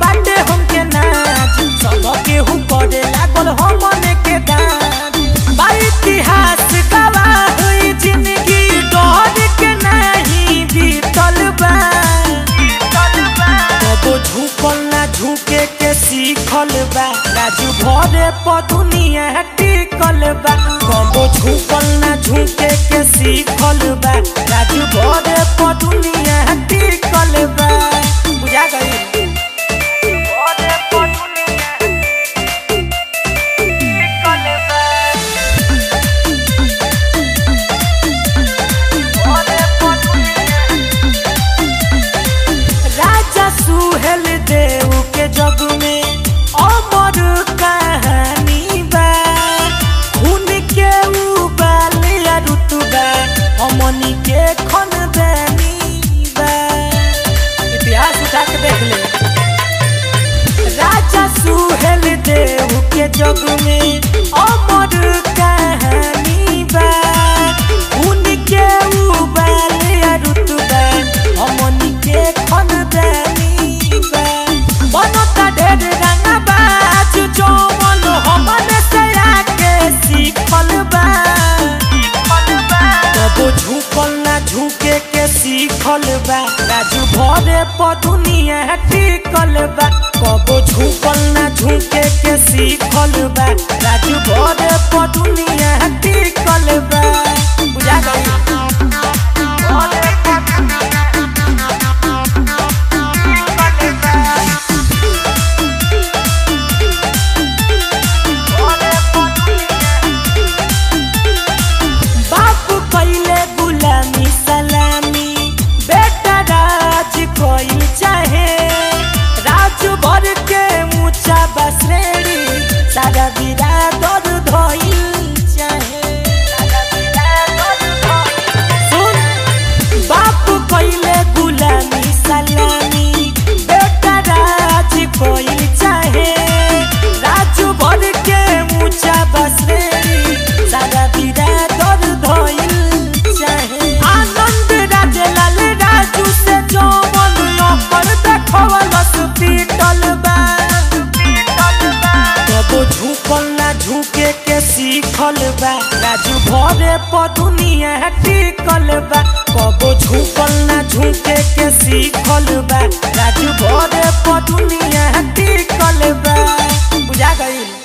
बाटे हमके नाज सब केहू करे लागल हमने के दान बा इतिहास गवाह हुई जिंदगी डर के नहीं बीतल बा कबो झुकल ना झुके के सीखल बा राजू भरे प दुनिया टिकल बा कबो झुकल ना झुके के सीखल बा राजू भरे प दुनिया टिकल बा बुझा गई सुहेल देव के जग में अमर कहानी बा खून के उबाल रुतबा हमनी के खानदानी बा इतिहास उठा के देख ले राजा सुहेल देव के जग में अमर कहानी बा खून के उबाल रुतबा हमनी के खानदानी बनता ढेर रंगबाज जौन हमने से आके सीखल बा कबो झुकल ना झुके के सीखल बा राजू भरे प दुनिया टिकल बा कबो झुकल ना झुके के सीखल बा राजू भरे प दुनिया टिकल बा बुझा गई सारा बिरादर धइल चाहे सुन बाप कइले गुलामी सलामी बेटा राज कइल चाहे राजू भर के ऊंचा बसरेरी सारा बिरादर धइल चाहे आनंद राजलाल राजू से जौन ओकर देखवलस पीटल बा कबो झुकल ना झुके के सीखल बा राजू भरे प दुनिया टिकल बा कबो झुकल ना झुके के सीखल बा राजू भरे प दुनिया टिकल बा बुझा गई।